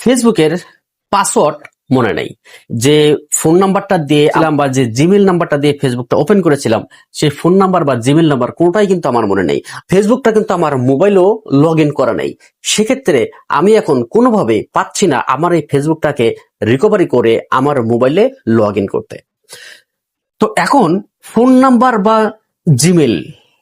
ফেসবুকের পাসওয়ার্ড মনে নেই, যে ফোন নাম্বারটা দিয়ে বা যে জিমেল নাম্বারটা দিয়ে ফেসবুকটা ওপেন করেছিলাম সেই ফোন নাম্বার বা জিমেল নাম্বার কোনোটাই কিন্তু আমার মনে নেই। ফেসবুকটা কিন্তু আমার মোবাইলেও লগ ইন করা নেই। সেক্ষেত্রে আমি এখন কোনোভাবে পাচ্ছি না আমার এই ফেসবুকটাকে রিকভারি করে আমার মোবাইলে লগ ইন করতে। তো এখন ফোন নাম্বার বা জিমেল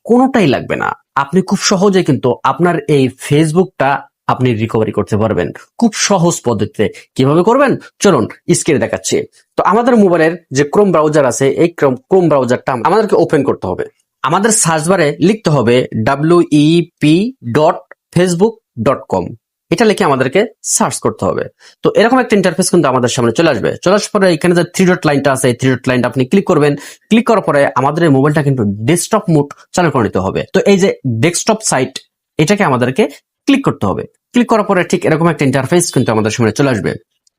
কোনোটাই লাগবে না, আপনি খুব সহজে কিন্তু আপনার এই ফেসবুকটা আপনি রিকভারি করতে পারবেন খুব সহজ পদ্ধতিতে। কিভাবে করবেন চলুন স্ক্রিনে দেখাচ্ছি। তো আমাদের মোবাইলের যে ক্রোম ব্রাউজার আছে, এই ক্রোম ব্রাউজারটা আমাদেরকে ওপেন করতে হবে। আমাদের সার্চ বারে লিখতে হবে wep.facebook.com, এটা লিখে আমাদেরকে সার্চ করতে হবে। তো এরকম একটা ইন্টারফেস কিন্তু আমাদের সামনে চলে আসবে। চলে আসার পরে এখানে যে থ্রি ডট লাইনটা আছে, এই থ্রি ডট লাইনটা আপনি ক্লিক করবেন। ক্লিক করার পরে আমাদের এই মোবাইলটা কিন্তু ডেস্কটপ মোড চালু করে নিতে হবে। তো এই যে ডেস্কটপ সাইট, এটাকে আমাদেরকে ক্লিক করতে হবে। ক্লিক করার পরে ঠিক এরকম একটা ইন্টারফেস কিন্তু আমাদের সামনে চলে আসবে।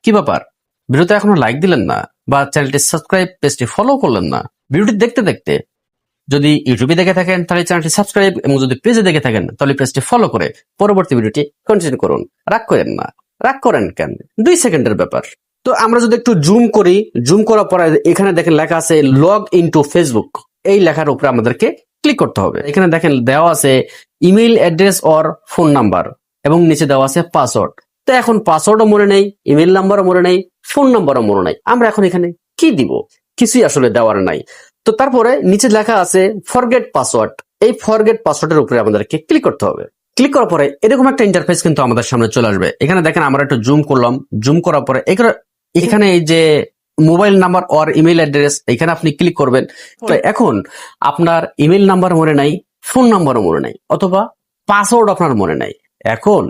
কি ব্যাপার, ভিডিওতে এখনো লাইক দিলেন না বা চ্যানেলটি সাবস্ক্রাইব, পেজটি ফলো করলেন না? ভিডিওটি দেখতে দেখতে যদি ইউটিউবে দেখে থাকেন তাহলে চ্যানেলটি সাবস্ক্রাইব, এবং যদি পেজে দেখে থাকেন তাহলে পেজটি ফলো করে পরবর্তী ভিডিওটি কন্টিনিউ করুন। রাগ করেন না, রাগ করেন কেন? 2 সেকেন্ডের ব্যাপার। তো আমরা যদি একটু জুম করি, জুম করার পরে এখানে দেখেন লেখা আছে লগ ইনটু ফেসবুক, এই লেখার উপরে আমাদেরকে ক্লিক করতে হবে। এখানে দেখেন দেওয়া আছে email address or phone number, এবং নিচে দেওয়া আছে পাসওয়ার্ড। তো এখন পাসওয়ার্ডও মনে নেই, ইমেইল নাম্বারও মনে নেই, ফোন নাম্বারও মনে নেই, আমরা এখন এখানে কি দিব? কিছুই আসলে দেওয়ার নাই। তো তারপরে নিচে লেখা আছে ফরগেট পাসওয়ার্ড, এই ফরগেট পাসওয়ার্ডের উপরে আমাদেরকে ক্লিক করতে হবে। ক্লিক করার পরে এরকম একটা ইন্টারফেস কিন্তু আমাদের সামনে চলে আসবে। এখানে দেখেন আমরা একটু জুম করলাম, জুম করার পরে এখানে এই যে mobile number or email address, এখানে আপনি ক্লিক করবেন। তো এখন আপনার ইমেল নাম্বার মনে নাই, ফোন নাম্বারও মনে নাই, অথবা পাসওয়ার্ড আপনার মনে নাই। এখন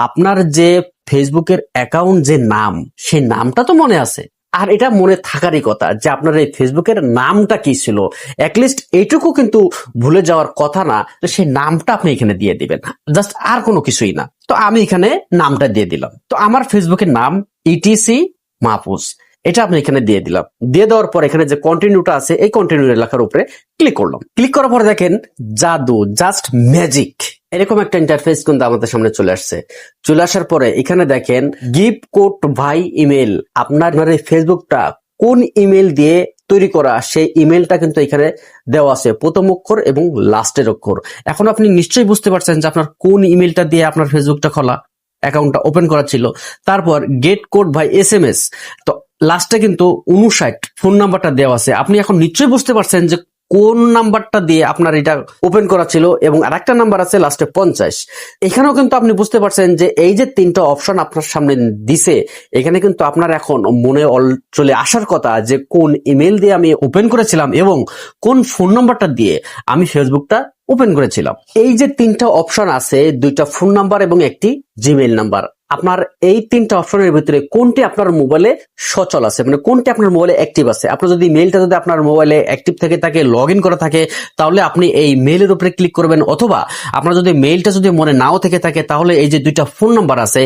আপনার যে ফেসবুকের অ্যাকাউন্ট যে নাম, সেই নামটা তো মনে আছে, আর এটা মনে থাকারই কথা যে আপনার এই ফেসবুকের নামটা কি ছিল, অ্যাটলিস্ট এইটুকু কিন্তু ভুলে যাওয়ার কথা না। সেই নামটা আপনি এখানে দিয়ে দিবেন, জাস্ট আর কোনো কিছুই না। তো আমি এখানে নামটা দিয়ে দিলাম। তো আমার ফেসবুকের নাম ইটিসি মাহফুজ, এটা আপনি এখানে দিয়ে দিলাম। দিয়ে দেওয়ার পর এখানে যে কন্টিনিউটা আছে, এই কন্টিনিউ লেখার উপরে ক্লিক করলাম। ক্লিক করার পর দেখেন জাদু, জাস্ট ম্যাজিক, এরকম একটা ইন্টারফেস কিন্তু আমাদের সামনে চলে আসছে। চলে আসার পরে এখানে দেখেন গিভ কোড বাই ইমেল, আপনার এই ফেসবুকটা কোন ইমেল দিয়ে তৈরি করা, সেই ইমেলটা কিন্তু এখানে দেওয়া আছে, প্রথম অক্ষর এবং লাস্টের অক্ষর। এখন আপনি নিশ্চয়ই বুঝতে পারছেন যে আপনার কোন ইমেলটা দিয়ে আপনার ফেসবুকটা খোলা, অ্যাকাউন্টটা ওপেন করা ছিল। তারপর গেট কোড বাই SMS, তো লাস্টে কিন্তু 59 ফোন নাম্বারটা দেওয়া আছে। আপনি এখন নিশ্চয়ই বুঝতে পারছেন যে কোন নাম্বারটা দিয়ে আপনার এটা ওপেন করা ছিল, এবং আরেকটা নাম্বার আছে লাস্টে 50। এখানেও কিন্তু আপনি বুঝতে পারছেন যে এই যে 3টা অপশন আপনার সামনে দিছে, এখানে কিন্তু আপনার এখন মনে চলে আসার কথা যে কোন ইমেল দিয়ে আমি ওপেন করেছিলাম এবং কোন ফোন নাম্বারটা দিয়ে আমি ফেসবুকটা ওপেন করেছিলাম। এই যে 3টা অপশন আছে, 2টা ফোন নাম্বার এবং একটি জিমেইল নাম্বার, আপনার এই 3টা অপশনের ভিতরে কোনটি আপনার মোবাইলে সচল আছে, মানে কোনটি আপনার মোবাইলে অ্যাক্টিভ আছে। আপনার যদি মেইলটা যদি আপনার মোবাইলে অ্যাক্টিভ থেকে থাকে, লগ ইন করা থাকে, তাহলে আপনি এই মেইলের উপরে ক্লিক করবেন। অথবা আপনার যদি মেইলটা যদি মনে নাও থেকে থাকে, তাহলে এই যে 2টা ফোন নাম্বার আছে,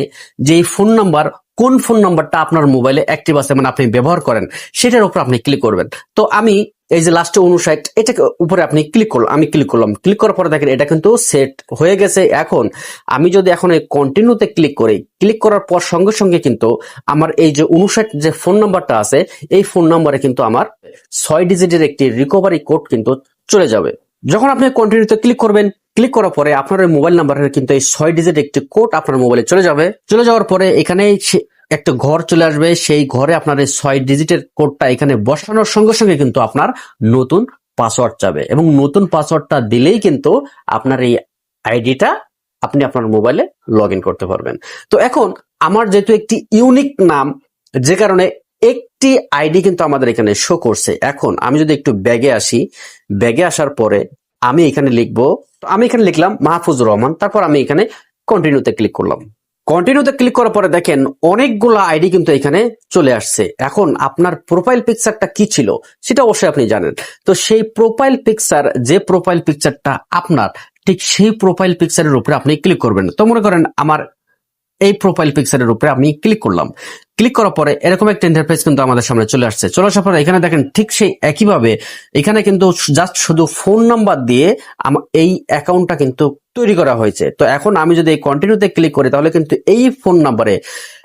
যে ফোন নাম্বার, কোন ফোন নাম্বারটা আপনার মোবাইলে অ্যাক্টিভ আছে, মানে আপনি ব্যবহার করেন, সেটার উপর আপনি ক্লিক করবেন। তো আমি এই যে লাস্টে 59, এটাকে উপরে আপনি ক্লিক করলাম, আমি ক্লিক করলাম। ক্লিক করার পরে দেখেন এটা কিন্তু সেট হয়ে গেছে। এখন আমি যদি এখন এই কন্টিনিউতে ক্লিক করি, ক্লিক করার পর সঙ্গে সঙ্গে কিন্তু আমার এই যে 59 যে ফোন নাম্বারটা আছে, এই ফোন নাম্বারে কিন্তু আমার 6 ডিজিটের একটি রিকভারি কোড কিন্তু চলে যাবে। যখন আপনি কন্টিনিউতে ক্লিক করবেন, ক্লিক করার পরে আপনার মোবাইল নাম্বারের কিন্তু এই 6 ডিজিট একটি কোড আপনার মোবাইলে চলে যাবে। চলে যাওয়ার পরে এখানে একটা ঘর চলে আসবে, সেই ঘরে আপনার এই 6 ডিজিটের কোডটা এখানে বসানোর সঙ্গে সঙ্গে কিন্তু আপনার নতুন পাসওয়ার্ড চাবে, এবং নতুন পাসওয়ার্ডটা দিলেই কিন্তু আপনার এই আইডিটা আপনি আপনার মোবাইলে লগ ইন করতে পারবেন। তো এখন আমার যেহেতু একটি ইউনিক নাম, যে কারণে একটি আইডি কিন্তু আমাদের এখানে শো করছে। এখন আমি যদি একটু ব্যাগে আসি, ব্যাগে আসার পরে আমি এখানে লিখবো, আমি এখানে লিখলাম মাহফুজুর রহমান, তারপর আমি এখানে কন্টিনিউতে ক্লিক করলাম। কন্টিনিউতে ক্লিক করার পরে দেখেন অনেকগুলো আইডি কিন্তু এখানে চলে আসছে। এখন আপনার প্রোফাইল পিকচারটা কি ছিল সেটা অবশ্যই আপনি জানেন। তো সেই প্রোফাইল পিকচার, যে প্রোফাইল পিকচারটা আপনার, ঠিক সেই প্রোফাইল পিকচারের উপরে আপনি ক্লিক করবেন। তো মনে করেন আমার এই প্রোফাইল পিকচারের উপরে আমি ক্লিক করলাম। ক্লিক করার পরে এরকম একটা ইন্টারফেস কিন্তু আমাদের সামনে চলে আসছে। চলে আসার পরে এখানে দেখেন ঠিক সেই একইভাবে এখানে কিন্তু জাস্ট শুধু ফোন নাম্বার দিয়ে এই অ্যাকাউন্টটা কিন্তু তৈরি করা হয়েছে। তো এখন আমি যদি এই কন্টিনিউতে ক্লিক করি তাহলে কিন্তু এই ফোন নাম্বারে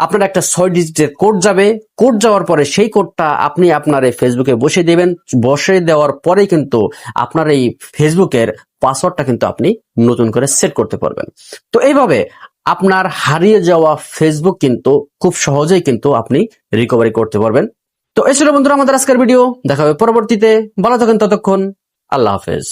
আপনার একটা 6 ডিজিটের কোড যাবে। কোড যাওয়ার পরে সেই কোডটা আপনি আপনার এই ফেসবুকে বসিয়ে দিবেন। বসিয়ে দেওয়ার পরেই কিন্তু আপনার এই ফেসবুকের পাসওয়ার্ডটা কিন্তু আপনি নতুন করে সেট করতে পারবেন। তো এইভাবে আপনার হারিয়ে যাওয়া ফেসবুক কিন্তু খুব সহজেই কিন্তু আপনি রিকভারি করতে পারবেন। তো এই ছিল বন্ধুরা আমাদের আজকের ভিডিও। দেখা হবে পরবর্তীতে। ভালো থাকেন ততক্ষণ। আল্লাহ হাফেজ।